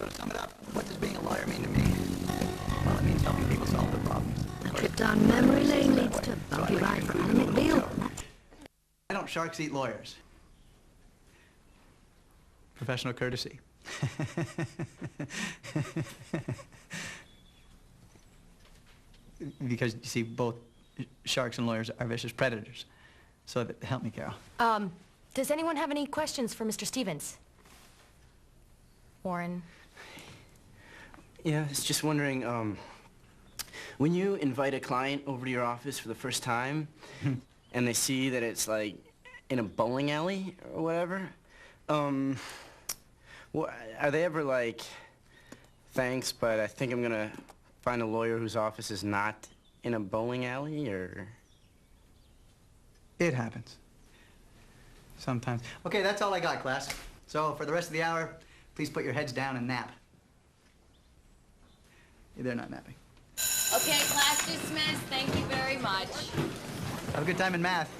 So to sum it up, what does being a lawyer mean to me? Well, it means helping people solve their problems. A trip down memory lane leads to a bumpy ride for Anna McBeal. Why don't sharks eat lawyers? Professional courtesy. Because, you see, both sharks and lawyers are vicious predators. So, help me, Carol. Does anyone have any questions for Mr. Stevens? Warren? Yeah, I was just wondering, when you invite a client over to your office for the first time, and they see that it's, like, in a bowling alley or whatever, are they ever like, thanks, but I think I'm gonna find a lawyer whose office is not in a bowling alley, or? It happens. Sometimes. Okay, that's all I got, class. So, for the rest of the hour, please put your heads down and nap. They're not napping. Okay, class dismissed. Thank you very much. Have a good time in math.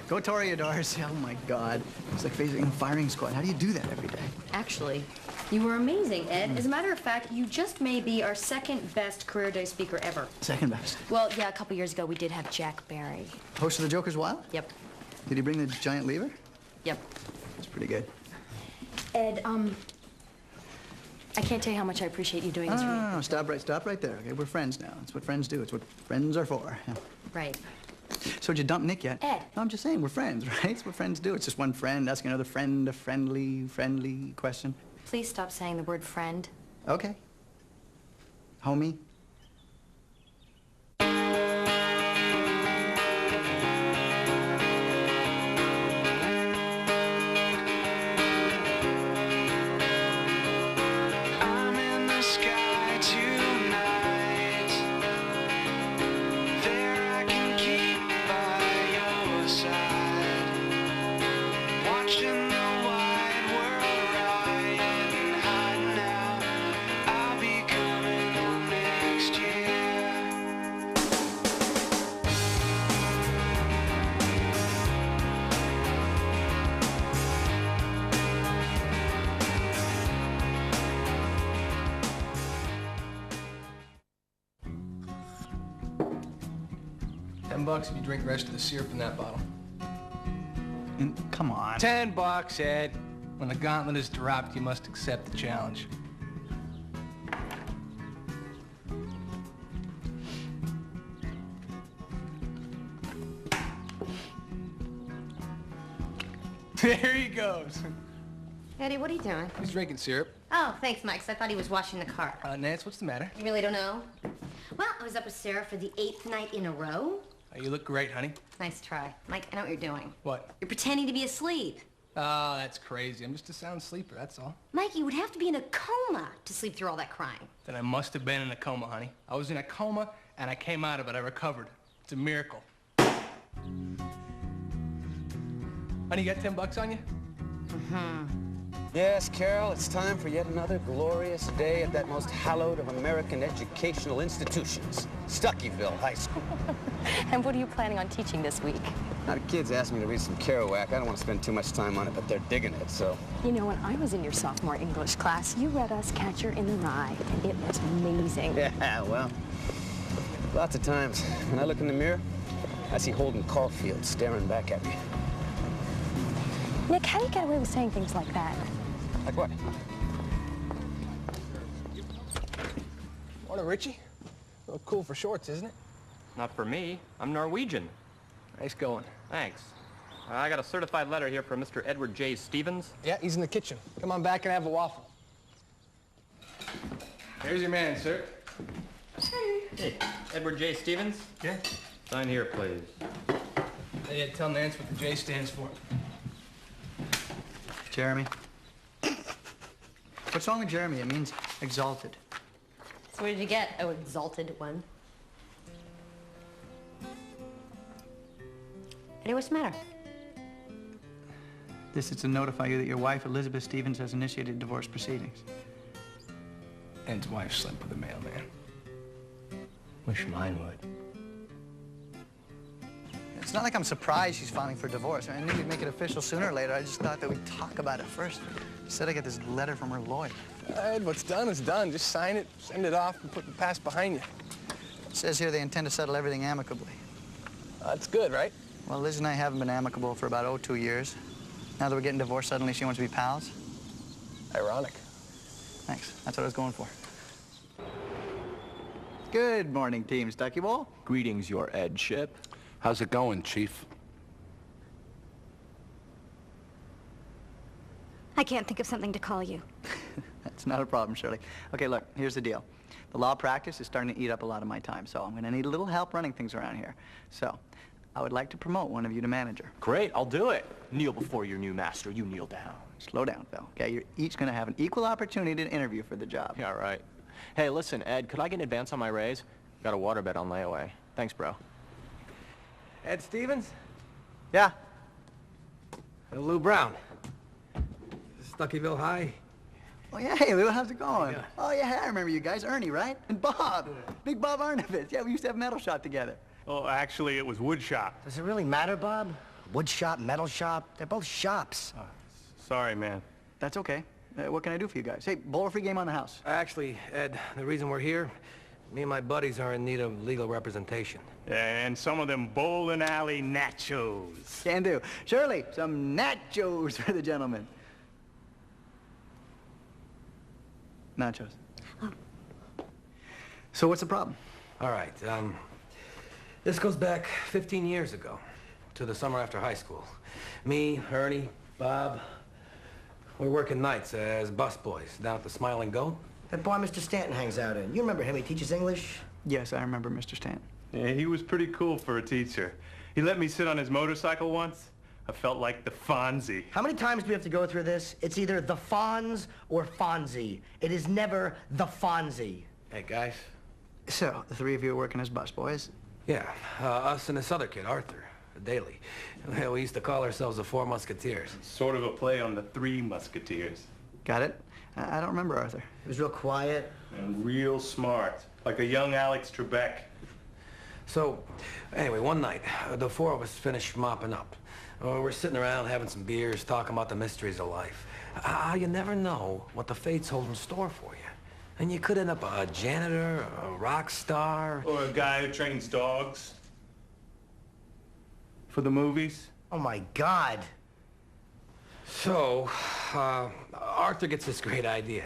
Go Toreadors. Oh, my God. It's like facing a firing squad. How do you do that every day? Actually, you were amazing, Ed. As a matter of fact, you just may be our second best career day speaker ever. Second best. Well, yeah, a couple years ago we did have Jack Barry. Host of the Joker's Wild? Yep. Did he bring the giant lever? Yep. That's pretty good. Ed, I can't tell you how much I appreciate you doing this for me. No, stop right there, okay? We're friends now. That's what friends do. It's what friends are for. Yeah. Right. So did you dump Nick yet? Ed. No, I'm just saying, we're friends, right? It's what friends do. It's just one friend asking another friend a friendly question. Please stop saying the word friend. Okay. Homie. $10 if you drink the rest of the syrup in that bottle. And come on. $10, Ed. When the gauntlet is dropped, you must accept the challenge. There he goes. Eddie, what are you doing? He's drinking syrup. Oh, thanks, Mike, 'cause I thought he was washing the car. Nance, what's the matter? You really don't know? Well, I was up with Sarah for the 8th night in a row. You look great, honey. Nice try. Mike, I know what you're doing. What? You're pretending to be asleep. Oh, that's crazy. I'm just a sound sleeper, that's all. Mike, you would have to be in a coma to sleep through all that crying. Then I must have been in a coma, honey. I was in a coma, and I came out of it. I recovered. It's a miracle. Honey, you got $10 on you? Mm-hmm. Yes, Carol, it's time for yet another glorious day at that most hallowed of American educational institutions, Stuckyville High School. And what are you planning on teaching this week? Now, the kids asked me to read some Kerouac. I don't want to spend too much time on it, but they're digging it, so... You know, when I was in your sophomore English class, you read us Catcher in the Rye, and it was amazing. Yeah, well, lots of times when I look in the mirror, I see Holden Caulfield staring back at me. Nick, how do you get away with saying things like that? Like what? Morning, Richie. A little cool for shorts, isn't it? Not for me. I'm Norwegian. Nice going. Thanks. I got a certified letter here from Mr. Edward J. Stevens. Yeah, he's in the kitchen. Come on back and have a waffle. Here's your man, sir. Hey, Edward J. Stevens? Yeah? Sign here, please. Hey, tell Nance what the J stands for. Jeremy. What's wrong with Jeremy? It means exalted. So what did you get? Oh, exalted one. Eddie, what's the matter? This is to notify you that your wife, Elizabeth Stevens, has initiated divorce proceedings. Ed's wife slept with a mailman. Wish mine would. It's not like I'm surprised she's filing for divorce. I knew we'd make it official sooner or later. I just thought that we'd talk about it first. She said I got this letter from her lawyer. Ed, what's done is done. Just sign it, send it off, and put the past behind you. It says here they intend to settle everything amicably. That's good, right? Well, Liz and I haven't been amicable for about, 2 years. Now that we're getting divorced, suddenly she wants to be pals. Ironic. Thanks. That's what I was going for. Good morning, Team Stucky Ball. Greetings, your Edship. How's it going, Chief? I can't think of something to call you. That's not a problem, Shirley. Okay, look, here's the deal. The law practice is starting to eat up a lot of my time, so I'm going to need a little help running things around here. So, I would like to promote one of you to manager. Great, I'll do it. Kneel before your new master. You kneel down. Slow down, Phil. Okay, you're each going to have an equal opportunity to interview for the job. Yeah, right. Hey, listen, Ed, could I get an advance on my raise? Got a waterbed on layaway. Thanks, bro. Ed Stevens? Yeah. Lou Brown. Stuckyville High. Oh, yeah, hey, Lou, how's it going? Oh, yeah, I remember you guys. Ernie, right? And Bob. Big Bob Arnovitz. Yeah, we used to have metal shop together. Oh, actually, it was wood shop. Does it really matter, Bob? Wood shop, metal shop, they're both shops. Sorry, man. That's okay. What can I do for you guys? Hey, bowler-free game on the house. Actually, Ed, the reason we're here, me and my buddies are in need of legal representation. And some of them bowling alley nachos. Can do. Shirley, some nachos for the gentleman. Nachos. Oh. So what's the problem? All right, this goes back 15 years ago, to the summer after high school. Me, Ernie, Bob, we're working nights as busboys down at the Smiling Goat. That bar Mr. Stanton hangs out in. You remember him, he teaches English? Yes, I remember Mr. Stanton. Yeah, he was pretty cool for a teacher. He let me sit on his motorcycle once. I felt like the Fonzie. How many times do we have to go through this? It's either the Fonz or Fonzie. It is never the Fonzie. Hey, guys. So, the three of you are working as busboys? Yeah, us and this other kid, Arthur, Daly. Well, we used to call ourselves the Four Musketeers. Sort of a play on the Three Musketeers. Got it? I don't remember Arthur. He was real quiet. And real smart. Like a young Alex Trebek. So, anyway, one night, the four of us finished mopping up. We're sitting around having some beers, talking about the mysteries of life. You never know what the fates hold in store for you. And you could end up a janitor, a rock star. Or a guy who trains dogs. For the movies. Oh, my God. So, Arthur gets this great idea.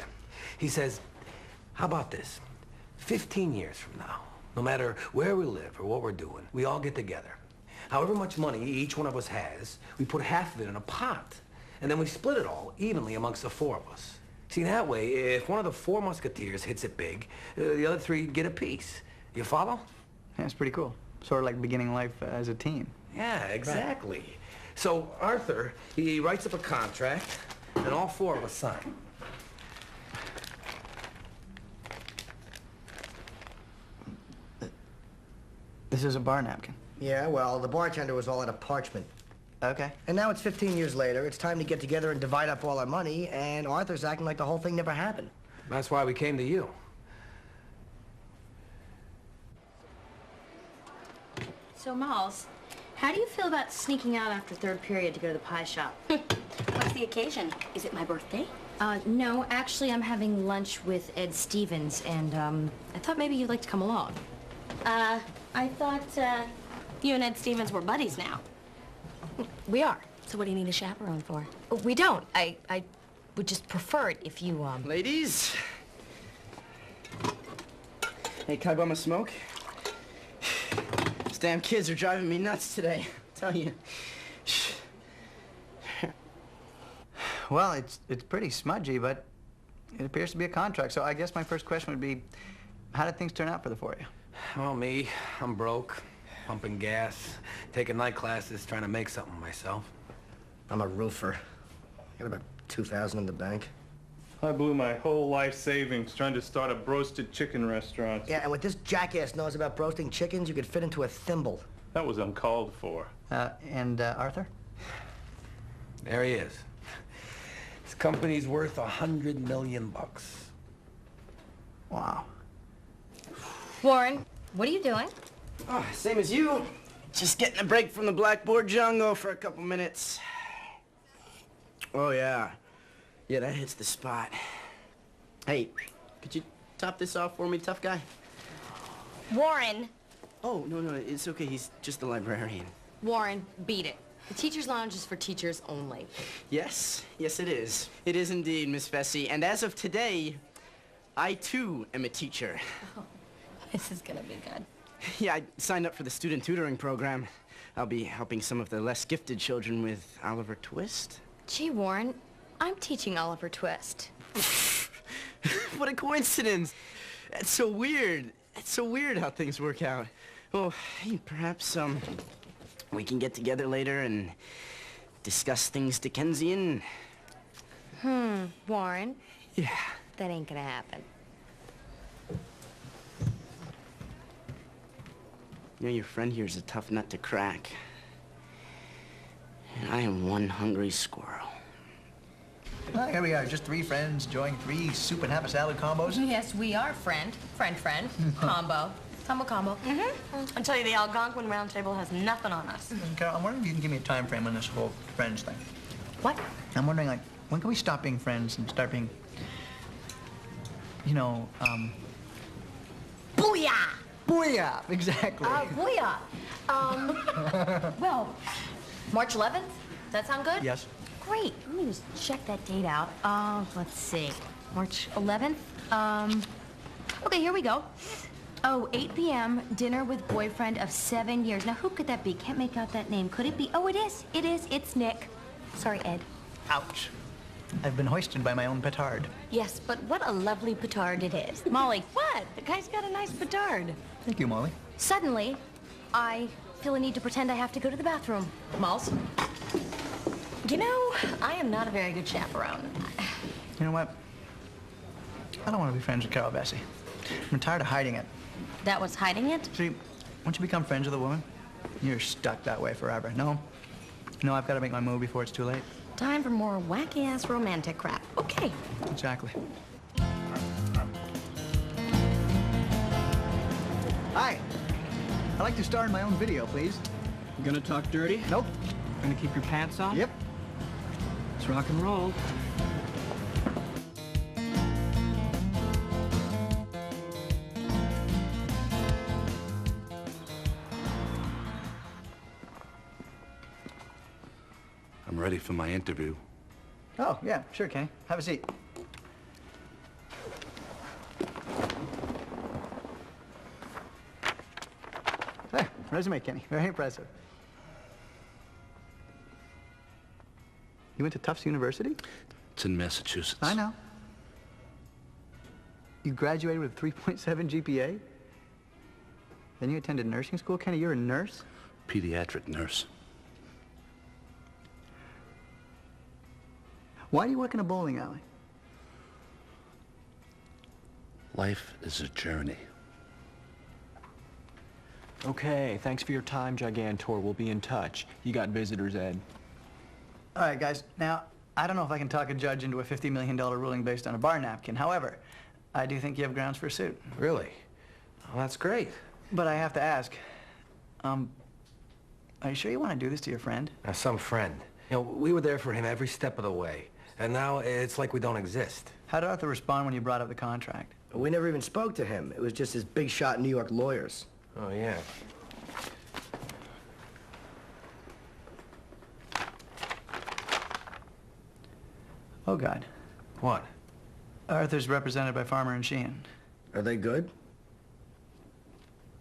He says, how about this? 15 years from now, no matter where we live or what we're doing, we all get together. However much money each one of us has, we put half of it in a pot. And then we split it all evenly amongst the four of us. See, that way, if one of the Four Musketeers hits it big, the other three get a piece. You follow? Yeah, it's pretty cool. Sort of like beginning life as a team. Yeah, exactly. Right. So Arthur, he writes up a contract, and all four of us sign. This is a bar napkin. Yeah, well, the bartender was all out of parchment. Okay. And now it's 15 years later. It's time to get together and divide up all our money, and Arthur's acting like the whole thing never happened. That's why we came to you. So, Malls, how do you feel about sneaking out after third period to go to the pie shop? What's the occasion? Is it my birthday? No, actually, I'm having lunch with Ed Stevens, and, I thought maybe you'd like to come along. I thought, you and Ed Stevens were buddies now. We are. So what do you need a chaperone for? We don't. I would just prefer it if you, Ladies? Hey, can I bum a smoke? These damn kids are driving me nuts today. I tell you. Well, it's pretty smudgy, but it appears to be a contract. So I guess my first question would be, how did things turn out for the four of you? Well, me, I'm broke, pumping gas, taking night classes, trying to make something of myself. I'm a roofer. Got about $2,000 in the bank. I blew my whole life savings trying to start a broasted chicken restaurant. Yeah, and what this jackass knows about roasting chickens, you could fit into a thimble. That was uncalled for. And Arthur? There he is. His company's worth $100 million. Wow. Warren, what are you doing? Oh, same as you. Just getting a break from the blackboard jungle for a couple minutes. Oh, yeah. Yeah, that hits the spot. Hey, could you top this off for me, tough guy? Warren. Oh, no, it's okay. He's just the librarian. Warren, beat it. The teacher's lounge is for teachers only. Yes, it is. It is indeed, Miss Vesey. And as of today, I too am a teacher. Oh, this is gonna be good. Yeah, I signed up for the student tutoring program. I'll be helping some of the less gifted children with Oliver Twist. Gee, Warren, I'm teaching Oliver Twist. What a coincidence. That's so weird. It's so weird how things work out. Well, hey, perhaps, we can get together later and discuss things Dickensian. Warren? Yeah. That ain't gonna happen. You know, your friend here is a tough nut to crack. And I am one hungry squirrel. Well, here we are, just three friends enjoying three soup and half a salad combos. Yes, we are friend, combo. Combo. I tell you, the Algonquin Round Table has nothing on us. Carol, I'm wondering if you can give me a time frame on this whole friends thing. What? I'm wondering, like, when can we stop being friends and start being, you know, Booyah! Booyah! Exactly. Booyah! Well, March 11th? Does that sound good? Yes. Great. Let me just check that date out. Let's see. March 11th? Okay, here we go. Oh, 8 p.m., dinner with boyfriend of 7 years. Now, who could that be? Can't make out that name. Could it be? Oh, it is. It is. It's Nick. Sorry, Ed. Ouch. I've been hoisted by my own petard. Yes, but what a lovely petard it is. Molly, what? The guy's got a nice petard. Thank you, Molly. Suddenly, I feel a need to pretend I have to go to the bathroom. Malls? You know, I am not a very good chaperone. You know what? I don't want to be friends with Carol Vesey. I'm tired of hiding it. That was hiding it? See, once you become friends with a woman, you're stuck that way forever. No, I've got to make my move before it's too late. Time for more wacky-ass romantic crap. Okay. Exactly. Hi. I'd like to star in my own video, please. You gonna talk dirty? Nope. Gonna keep your pants on? Yep. Let's rock and roll. I'm ready for my interview. Oh, yeah, sure, Kenny. Have a seat. Hey, resume, Kenny. Very impressive. You went to Tufts University? It's in Massachusetts. I know. You graduated with a 3.7 GPA? Then you attended nursing school, Kenny? You're a nurse? Pediatric nurse. Why do you work in a bowling alley? Life is a journey. Okay, thanks for your time, Gigantor. We'll be in touch. You got visitors, Ed. All right, guys. Now, I don't know if I can talk a judge into a $50 million ruling based on a bar napkin. However, I do think you have grounds for a suit. Really? Oh, that's great. But I have to ask, are you sure you want to do this to your friend? Now, some friend. You know, we were there for him every step of the way. And now it's like we don't exist. How did Arthur respond when you brought up the contract? We never even spoke to him. It was just his big shot New York lawyers. Oh, yeah. Oh, God. What? Arthur's represented by Farmer and Sheehan. Are they good?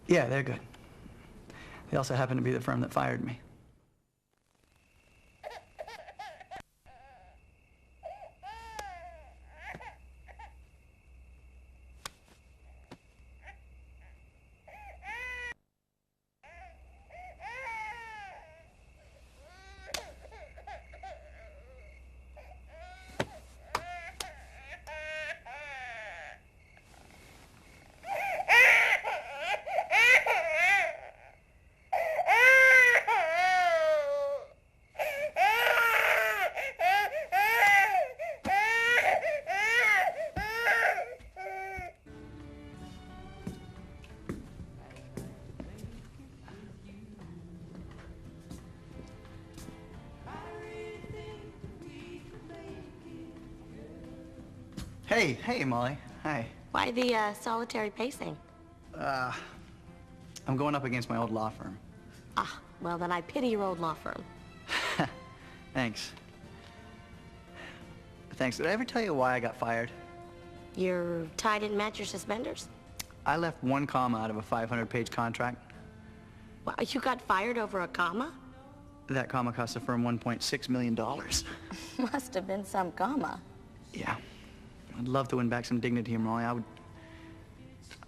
Yeah, they're good. They also happen to be the firm that fired me. Hey, Molly. Hi. Why the solitary pacing? I'm going up against my old law firm. Ah, well then I pity your old law firm. Thanks. Thanks. Did I ever tell you why I got fired? Your tie didn't match your suspenders? I left one comma out of a 500-page contract. Wow, you got fired over a comma? That comma cost the firm $1.6 million. Must have been some comma. Yeah. I'd love to win back some dignity here, Molly.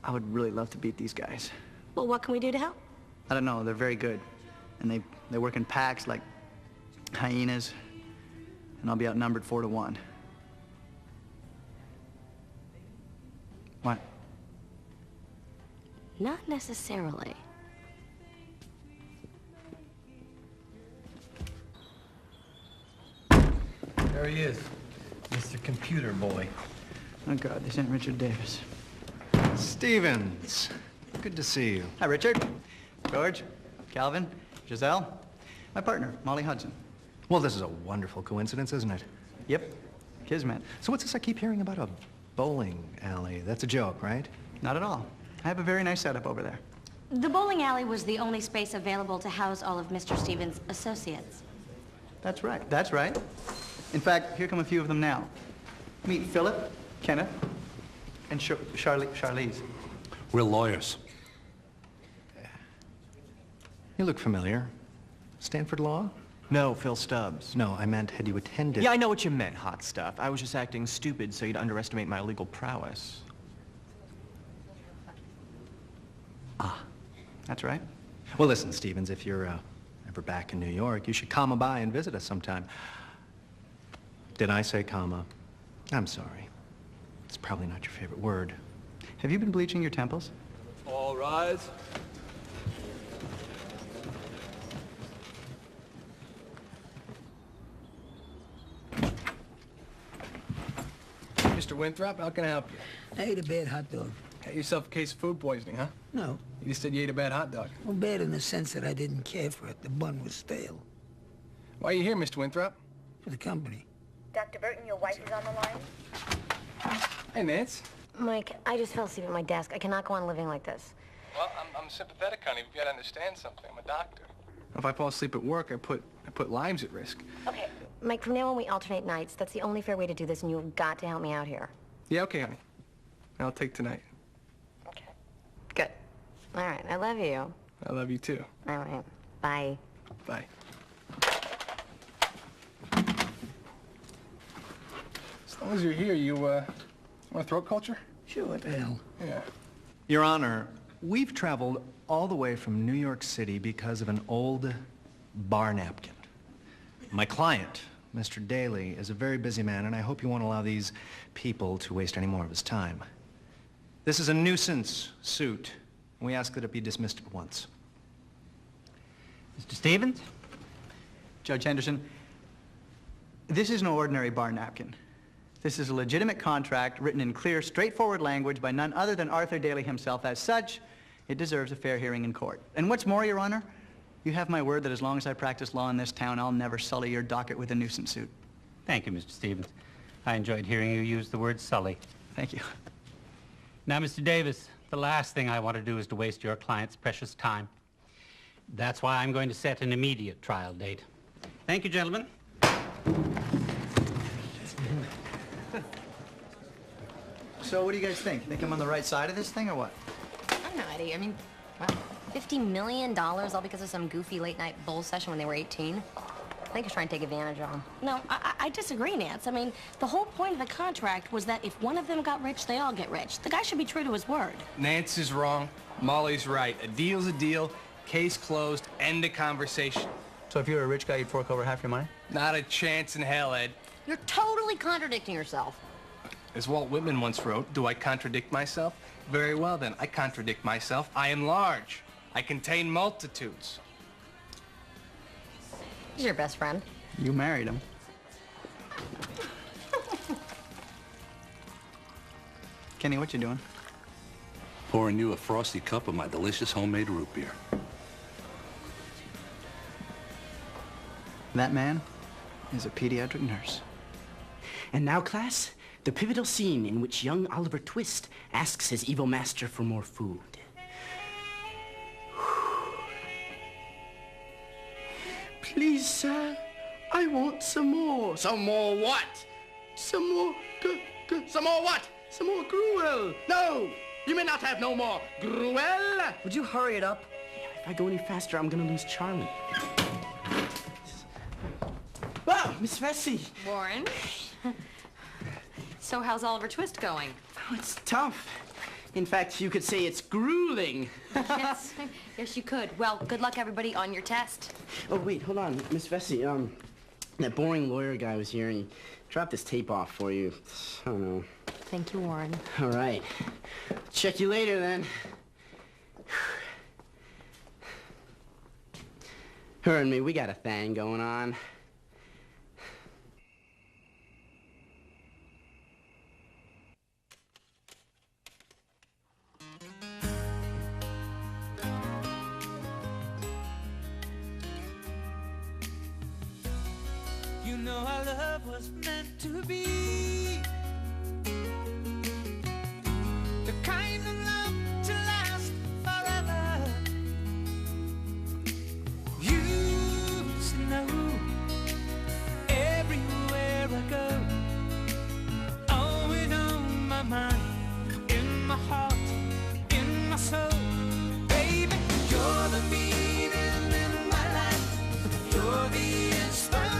I would really love to beat these guys. Well, what can we do to help? I don't know. They're very good. And they work in packs like hyenas. And I'll be outnumbered 4 to 1. What? Not necessarily. There he is, Mr. Computer Boy. Oh, God, this ain't Richard Davis. Stevens, good to see you. Hi, Richard. George, Calvin, Giselle. My partner, Molly Hudson. Well, this is a wonderful coincidence, isn't it? Yep. Kismet. So what's this I keep hearing about a bowling alley? That's a joke, right? Not at all. I have a very nice setup over there. The bowling alley was the only space available to house all of Mr. Stevens' associates. That's right. That's right. In fact, here come a few of them now. Meet Philip, Kenneth, and Charlize. We're lawyers. You look familiar. Stanford Law? No, Phil Stubbs. No, I meant had you attended... Yeah, I know what you meant, hot stuff. I was just acting stupid so you'd underestimate my legal prowess. Ah. That's right. Well, listen, Stevens, if you're ever back in New York, you should come by and visit us sometime. Did I say comma? I'm sorry. It's probably not your favorite word. Have you been bleaching your temples? All rise. Mr. Winthrop, how can I help you? I ate a bad hot dog. Had yourself a case of food poisoning, huh? No. You just said you ate a bad hot dog. Well, bad in the sense that I didn't care for it. The bun was stale. Why are you here, Mr. Winthrop? For the company. Dr. Burton, your wife is on the line. Hey, Nance. Mike, I just fell asleep at my desk. I cannot go on living like this. Well, I'm sympathetic, honey. You've got to understand something. I'm a doctor. If I fall asleep at work, I put lives at risk. Okay, Mike, from now on we alternate nights. That's the only fair way to do this, and you've got to help me out here. Yeah, okay, honey. I'll take tonight. Okay. Good. All right, I love you. I love you, too. All right, bye. Bye. As long as you're here, you, want a throat culture? Sure, what the hell? Yeah. Your Honor, we've traveled all the way from New York City because of an old bar napkin. My client, Mr. Daly, is a very busy man, and I hope you won't allow these people to waste any more of his time. This is a nuisance suit, and we ask that it be dismissed at once. Mr. Stevens? Judge Henderson, this is no ordinary bar napkin. This is a legitimate contract written in clear, straightforward language by none other than Arthur Daly himself. As such, it deserves a fair hearing in court. And what's more, Your Honor, you have my word that as long as I practice law in this town, I'll never sully your docket with a nuisance suit. Thank you, Mr. Stevens. I enjoyed hearing you use the word sully. Thank you. Now, Mr. Davis, the last thing I want to do is to waste your client's precious time. That's why I'm going to set an immediate trial date. Thank you, gentlemen. So what do you guys think? Think I'm on the right side of this thing or what? I'm not, Eddie. I mean, wow, $50 million all because of some goofy late-night bull session when they were 18? I think he's trying to take advantage of them. No, I disagree, Nance. I mean, the whole point of the contract was that if one of them got rich, they all get rich. The guy should be true to his word. Nance is wrong. Molly's right. A deal's a deal. Case closed. End of conversation. So if you were a rich guy, you'd fork over half your money? Not a chance in hell, Ed. You're totally contradicting yourself. As Walt Whitman once wrote, do I contradict myself? Very well, then. I contradict myself. I am large. I contain multitudes. He's your best friend. You married him. Kenny, what you doing? Pouring you a frosty cup of my delicious homemade root beer. That man is a pediatric nurse. And now, class, The pivotal scene in which young Oliver Twist asks his evil master for more food. Please, sir, I want some more. Some more what? Some more, some more what? Some more gruel. No, you may not have no more gruel. Would you hurry it up? If I go any faster, I'm gonna lose Charlie. Wow, Miss Vesey. Warren. So how's Oliver Twist going? Oh, it's tough. In fact, you could say it's grueling. Yes, yes you could. Well, good luck everybody on your test. Oh, wait, hold on. Miss Vesey, that boring lawyer guy was here and he dropped this tape off for you. I don't know. Thank you, Warren. All right. Check you later, then. Her and me, we got a thing going on. You know our love was meant to be the kind of love to last forever. You should know everywhere I go, always on my mind, in my heart, in my soul. Baby, you're the meaning in my life. You're the inspiration.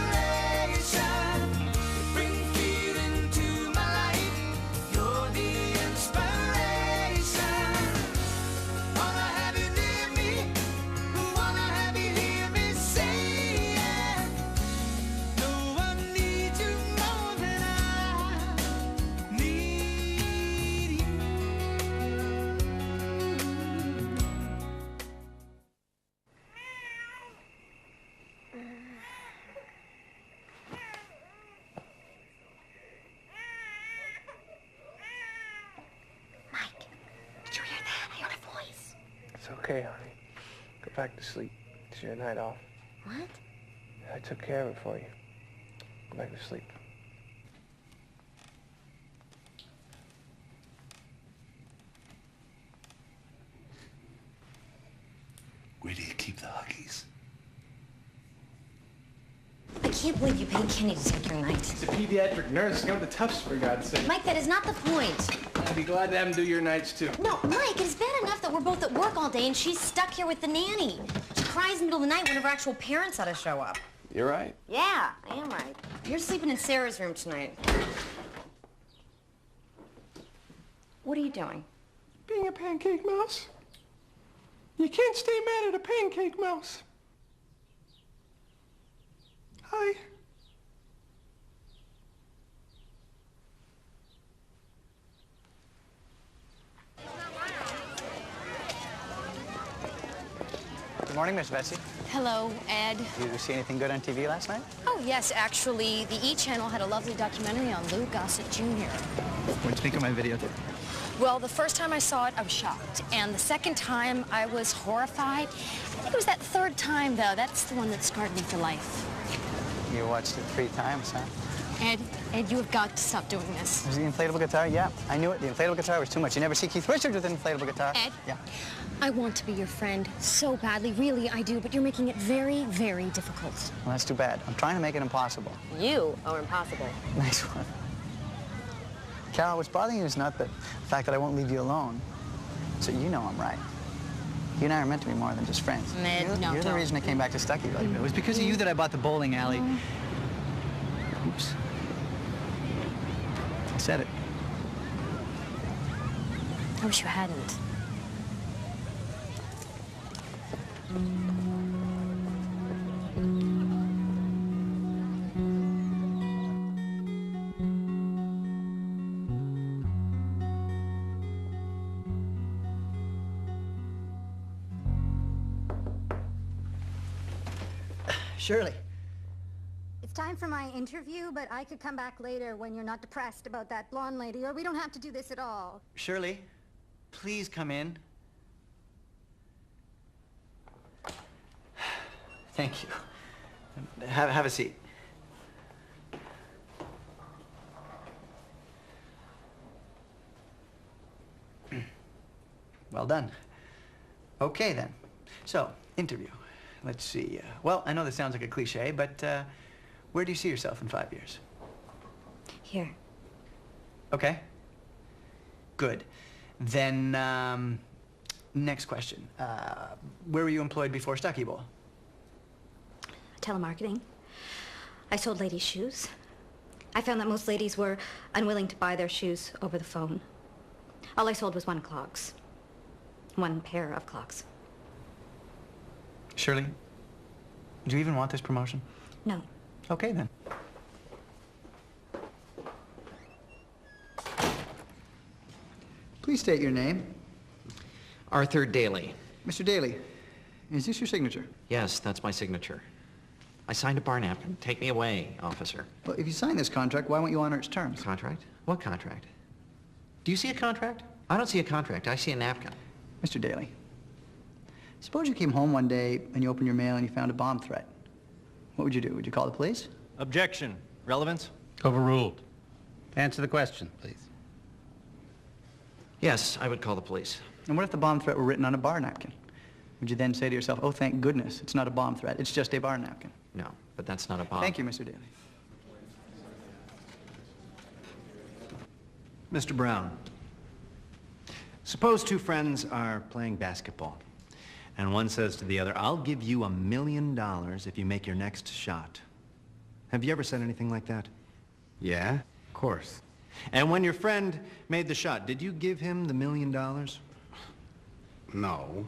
Okay, honey. Go back to sleep. It's your night off. What? I took care of it for you. Go back to sleep. Where do you keep the Huggies? I can't believe you paid Kenny to take your night. It's a pediatric nurse. Go to the Tufts, for God's sake. Mike, that is not the point. I'd be glad to have him do your nights, too. No, Mike, it's bad enough that we're both at work all day and she's stuck here with the nanny. She cries in the middle of the night whenever actual parents ought to show up. You're right. Yeah, I am right. You're sleeping in Sarah's room tonight. What are you doing? Being a pancake mouse. You can't stay mad at a pancake mouse. Hi. Good morning, Miss Vesey. Hello, Ed. Did you see anything good on TV last night? Oh, yes, actually, the E! Channel had a lovely documentary on Lou Gossett Jr. What'd you think of my videotape? Well, the first time I saw it, I was shocked. And the second time, I was horrified. I think it was that third time, though. That's the one that scarred me for life. You watched it 3 times, huh? Ed, you have got to stop doing this. Was the inflatable guitar? Yeah, I knew it. The inflatable guitar was too much. You never see Keith Richards with an inflatable guitar. Ed? Yeah. I want to be your friend so badly. Really, I do. But you're making it very, very difficult. Well, that's too bad. I'm trying to make it impossible. You are impossible. Nice one. Carol, what's bothering you is not the fact that I won't leave you alone. So you know I'm right. You and I are meant to be more than just friends. Ed, no, You're the don't. reason I came back to Stuckeyville. It was because of you that I bought the bowling alley. Oops. I said it. I wish you hadn't. Shirley. It's time for my interview, but I could come back later when you're not depressed about that blonde lady, or we don't have to do this at all. Shirley, please come in. Thank you. Have a seat. Well done. Okay, then. So, interview. Let's see. Well, I know this sounds like a cliche, but where do you see yourself in 5 years? Here. Okay. Good. Then, next question. Where were you employed before Stucky Bowl? Telemarketing. I sold ladies' shoes. I found that most ladies were unwilling to buy their shoes over the phone. All I sold was one clogs. One pair of clogs. Shirley, do you even want this promotion? No. Okay, then. Please state your name. Arthur Daly. Mr. Daly, is this your signature? Yes, that's my signature. I signed a bar napkin. Take me away, officer. Well, if you sign this contract, why won't you honor its terms? Contract? What contract? Do you see a contract? I don't see a contract. I see a napkin. Mr. Daly, suppose you came home one day and you opened your mail and you found a bomb threat. What would you do? Would you call the police? Objection. Relevance? Overruled. Answer the question, please. Yes, I would call the police. And what if the bomb threat were written on a bar napkin? Would you then say to yourself, oh, thank goodness, it's not a bomb threat, it's just a bar napkin? No, but that's not a bomb. Thank you, Mr. Daly. Mr. Brown, suppose two friends are playing basketball, and one says to the other, I'll give you $1 million if you make your next shot. Have you ever said anything like that? Yeah, of course. And when your friend made the shot, did you give him the $1 million? No.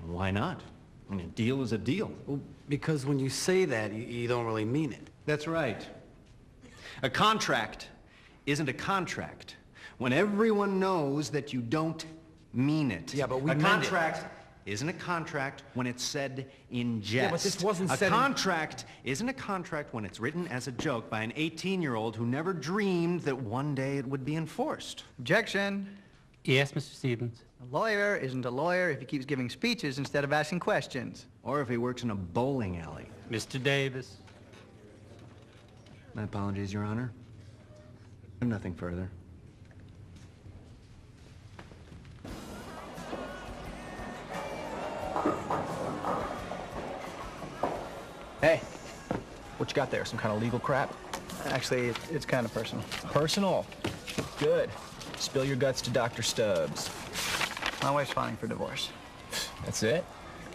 Why not? I mean, a deal is a deal. Well, because when you say that, you don't really mean it. That's right. A contract isn't a contract when everyone knows that you don't mean it. Yeah, but we a meant contract isn't a contract when it's said in jest. Yeah, but this wasn't a said in- contract isn't a contract when it's written as a joke by an 18-year-old who never dreamed that one day it would be enforced. Objection. Yes, Mr. Stevens. A lawyer isn't a lawyer if he keeps giving speeches instead of asking questions. Or if he works in a bowling alley. Mr. Davis. My apologies, Your Honor. Nothing further. Hey, what you got there? Some kind of legal crap? Actually, it's kind of personal. Personal? Good. Spill your guts to Dr. Stubbs. My wife's filing for divorce. That's it?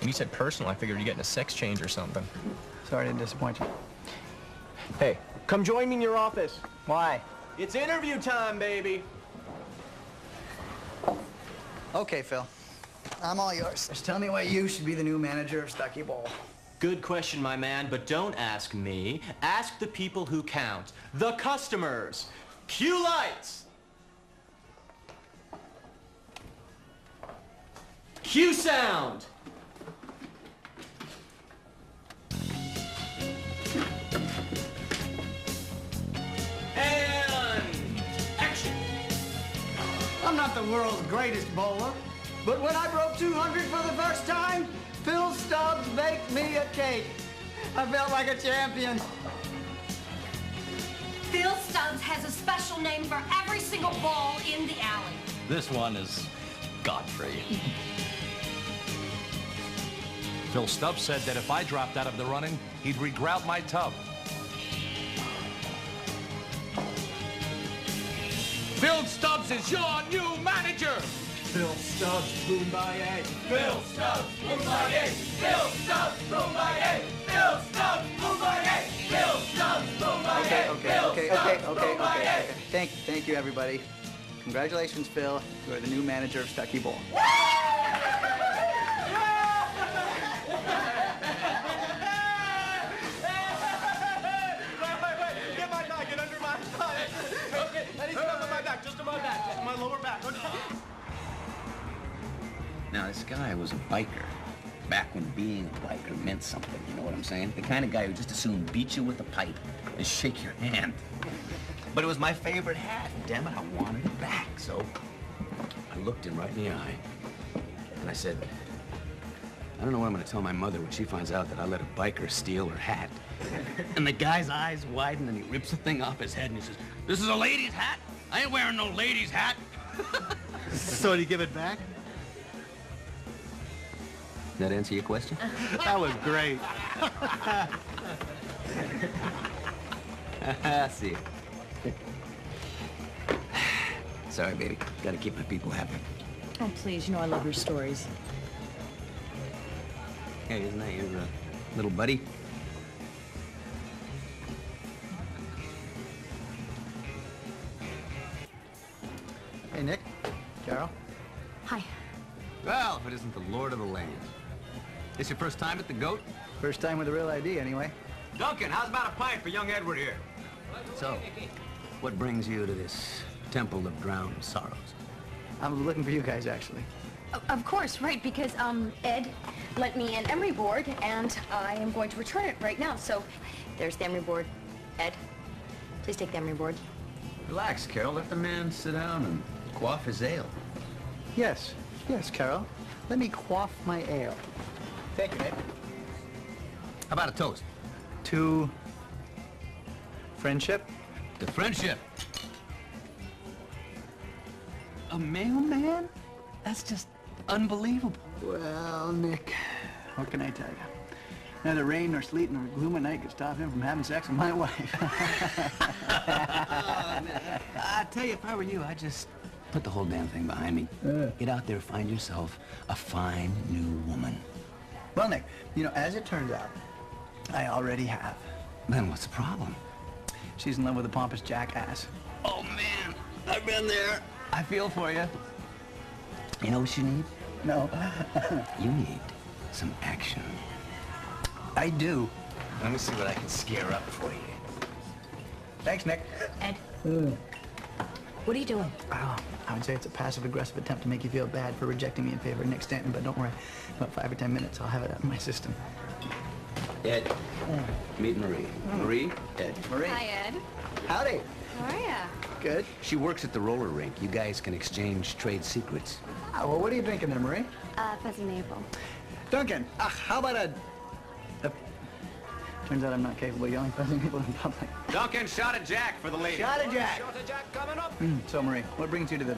When you said personal, I figured you're getting a sex change or something. Sorry to disappoint you. Hey, come join me in your office. Why? It's interview time, baby. Okay, Phil. I'm all yours. Just tell me why you should be the new manager of Stucky Bowl. Good question, my man, but don't ask me. Ask the people who count. The customers. Cue lights. Cue sound. And action. I'm not the world's greatest bowler, but when I broke 200 for the first time, Phil Stubbs baked me a cake. I felt like a champion. Phil Stubbs has a special name for every single ball in the alley. This one is Godfrey. Phil Stubbs said that if I dropped out of the running, he'd regrout my tub. Phil Stubbs is your new manager! Phil Stubbs, Boombayay. Phil Stubbs, Boombayay. Phil Stubbs, Boombayay. Phil Stubbs, Boombayay. Phil Stubbs, Boombayay. Okay. Thank you, everybody. Congratulations, Phil. You are the new manager of Stucky Bowl. Get my back, get under my thigh. Okay, I need some on my back, just on my back, just my lower back. Okay. Now, this guy was a biker. Back when being a biker meant something, you know what I'm saying? The kind of guy who just as soon beat you with a pipe as shake your hand. But it was my favorite hat. Damn it, I wanted it back. So I looked him right in the eye, and I said, I don't know what I'm going to tell my mother when she finds out that I let a biker steal her hat. And the guy's eyes widen, and he rips the thing off his head, and he says, "This is a lady's hat? I ain't wearing no lady's hat." So did you give it back? That answer your question? That was great. See. Sorry, baby. Gotta keep my people happy. Oh, please, you know I love your stories. Hey, isn't that your little buddy? Hey, Nick. Carol. Hi. Well, if it isn't the Lord of the Land. This your first time at the Goat? First time with a real ID, anyway. Duncan, how's about a pint for young Edward here? So, what brings you to this Temple of Drowned Sorrows? I'm looking for you guys, actually. Of course, right, because, Ed lent me an emery board, and I am going to return it right now, so there's the emery board. Ed, please take the emery board. Relax, Carol. Let the man sit down and quaff his ale. Yes. Yes, Carol. Let me quaff my ale. Thank you, Nick. How about a toast? To friendship? To friendship. A mailman? That's just unbelievable. Well, Nick, what can I tell you? Neither rain nor sleet nor gloom at night could stop him from having sex with my wife. I tell you, if I were you, I'd just put the whole damn thing behind me. Get out there, find yourself a fine new woman. Well, Nick, you know, as it turns out, I already have. Then what's the problem? She's in love with a pompous jackass. Oh, man, I've been there. I feel for you. You know what you need? No. You need some action. I do. Let me see what I can scare up for you. Thanks, Nick. Ed, What are you doing? Oh, I would say it's a passive-aggressive attempt to make you feel bad for rejecting me in favor of Nick Stanton, but don't worry. About 5 or 10 minutes, I'll have it out in my system. Ed, meet Marie. Marie, Ed. Marie. Hi, Ed. Howdy. How are ya? Good. She works at the roller rink. You guys can exchange trade secrets. Ah, well, what are you drinking there, Marie? Fuzzy Maple. Duncan, how about a... Turns out I'm not capable of yelling fuzzy people in public. Duncan, shot at Jack for the lady. Shot at Jack. Shot at Jack coming up. So, Marie, what brings you to the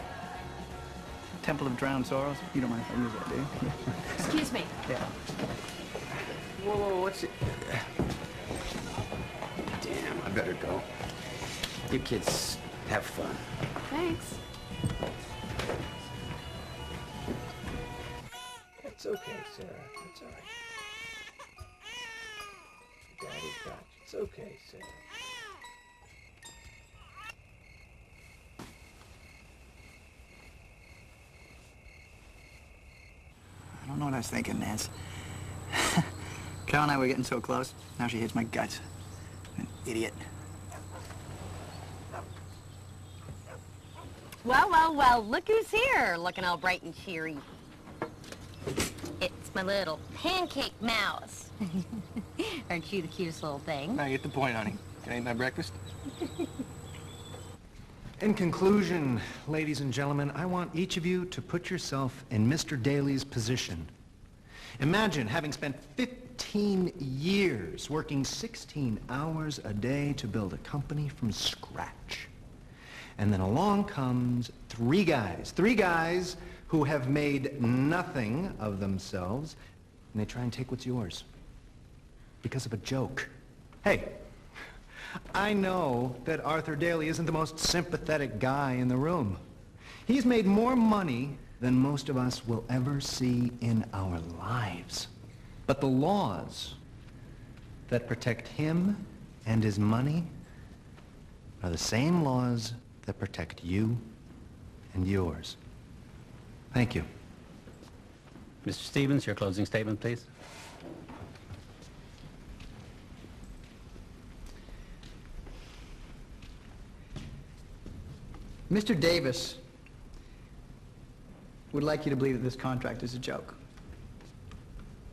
Temple of Drowned Sorrows? You don't mind if I use that, do you? excuse me. Yeah. Whoa, what's it? Damn, I better go. You kids have fun. Thanks. It's okay, Sarah. It's all right. Daddy got you. It's okay, Sarah. I don't know what I was thinking, Nance. Carol and I were getting so close. Now she hates my guts. An idiot. Well, well, well, look who's here, looking all bright and cheery. It's my little pancake mouse. Aren't you the cutest little thing? I get the point, honey. Can I eat my breakfast? In conclusion, ladies and gentlemen, I want each of you to put yourself in Mr. Daly's position. Imagine having spent 15 years working 16 hours a day to build a company from scratch. And then along comes three guys who have made nothing of themselves, and they try and take what's yours because of a joke. Hey, I know that Arthur Daly isn't the most sympathetic guy in the room. He's made more money than most of us will ever see in our lives. But the laws that protect him and his money are the same laws that protect you and yours. Thank you. Mr. Stevens, your closing statement, please. Mr. Davis would like you to believe that this contract is a joke.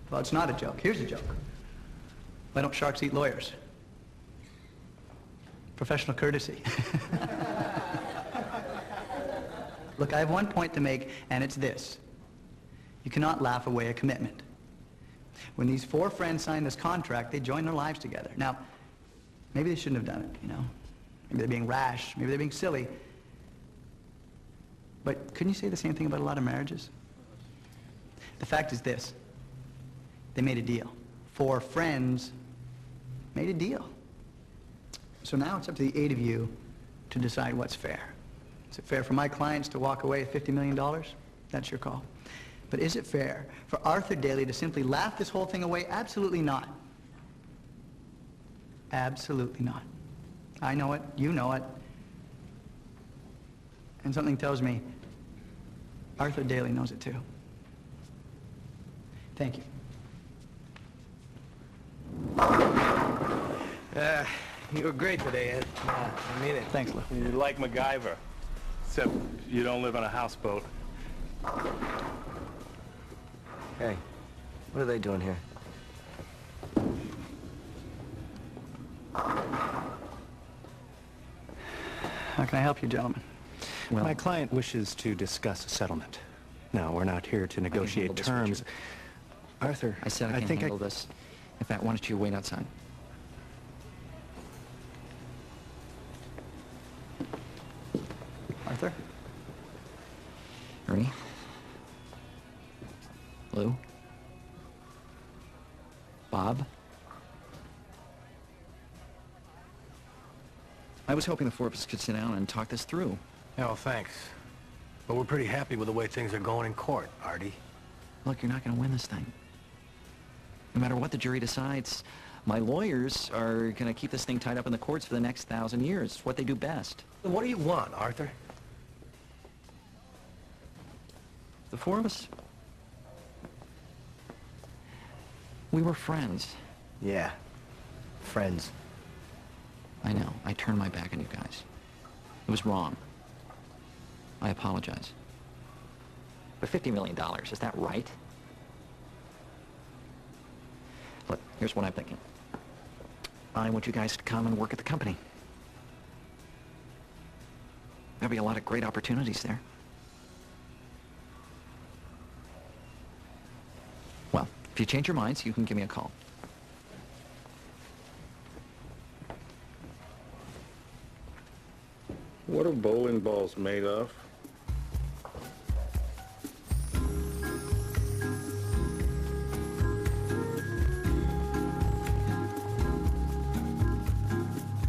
Well, it's not a joke. Here's a joke. Why don't sharks eat lawyers? Professional courtesy. Look, I have one point to make, and it's this. You cannot laugh away a commitment. When these four friends signed this contract, they joined their lives together. Now, maybe they shouldn't have done it, you know? Maybe they're being rash. Maybe they're being silly. But couldn't you say the same thing about a lot of marriages? The fact is this. They made a deal. 4 friends made a deal. So now it's up to the 8 of you to decide what's fair. Is it fair for my clients to walk away with $50 million? That's your call. But is it fair for Arthur Daly to simply laugh this whole thing away? Absolutely not. Absolutely not. I know it, you know it. And something tells me Arthur Daly knows it too. Thank you. You were great today, Ed. I mean it. Thanks, Lou. You're like MacGyver, except you don't live on a houseboat. Hey, what are they doing here? How can I help you, gentlemen? Well, my client wishes to discuss a settlement. Now, we're not here to negotiate terms. Arthur, I said I can't handle this. In fact, why don't you wait outside? Arthur? Ernie? Lou? Bob? I was hoping the 4 of us could sit down and talk this through. Yeah, well, thanks. But we're pretty happy with the way things are going in court, Artie. Look, you're not going to win this thing. No matter what the jury decides, my lawyers are going to keep this thing tied up in the courts for the next 1,000 years. It's what they do best. What do you want, Arthur? The 4 of us, we were friends. Yeah, friends. I know. I turned my back on you guys. It was wrong. I apologize. But $50 million, is that right? Look, here's what I'm thinking. I want you guys to come and work at the company. There'll be a lot of great opportunities there. Well, if you change your minds, you can give me a call. What are bowling balls made of?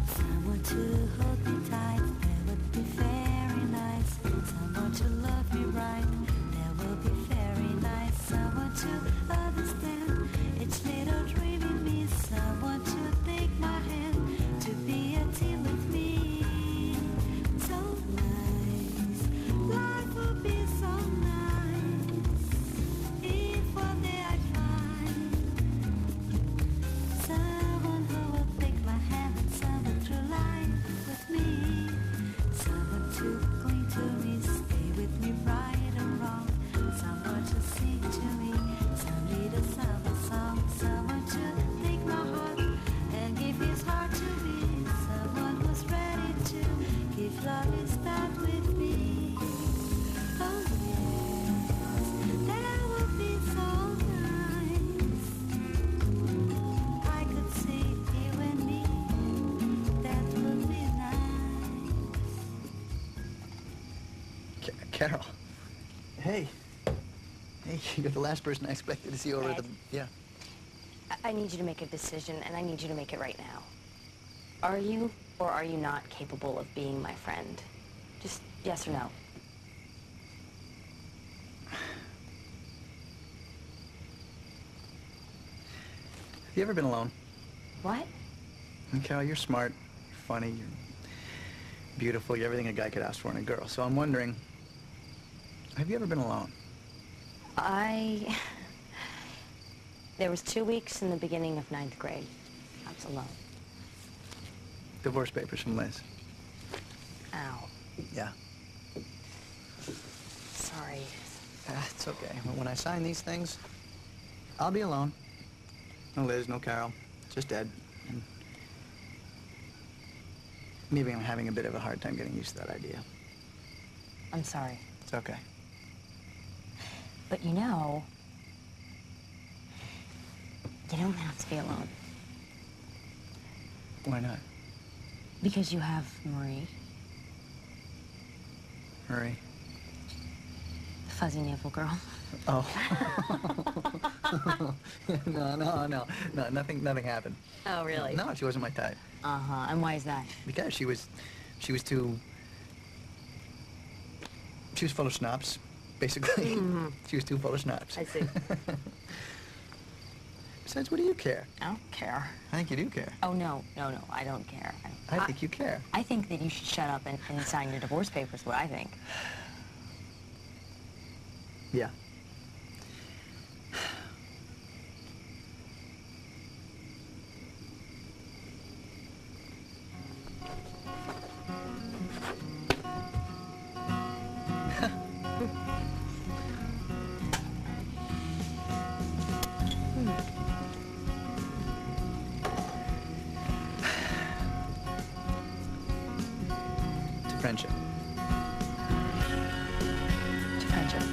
Someone to hold me tight, that would be very nice. Someone to love me right, that will be very nice. Someone to understand each little dream in me. Someone to take my hand, to be a team with me. So nice, life would be so nice if one day I find someone who will take my hand and someone through life with me. Someone to cling to me, stay with me right and wrong. Someone to sing to me, some little summer song. Someone to take my heart and give his heart to me. Someone who's ready to give love his start with me. Oh yes, that would be so nice. I could see you and me, that would be nice. Carol. Hey. Hey, you're the last person I expected to see over at the... Ed. Yeah. I need you to make a decision, and I need you to make it right now. Are you or are you not capable of being my friend? Just yes or no. Have you ever been alone? What? Carol, you're smart, you're funny, you're beautiful, you're everything a guy could ask for in a girl. So I'm wondering, have you ever been alone? There was 2 weeks in the beginning of 9th grade. I was alone. Divorce papers from Liz. Ow. Yeah. Sorry. It's okay. When I sign these things, I'll be alone. No Liz, no Carol, just Ed. And maybe I'm having a bit of a hard time getting used to that idea. I'm sorry. It's okay. But you know, you don't have to be alone. Why not? Because you have Marie, Marie. the fuzzy navel girl. Oh. No, nothing happened. Oh, really? No, she wasn't my type. Uh-huh. And why is that? Because she was full of schnapps, basically. She was too full of schnapps. I see. Besides, what do you care? I don't care. I think you do care. Oh, no, I don't care. I think you care. I think that you should shut up and sign your divorce papers, what I think. Yeah. To friendship. To friendship.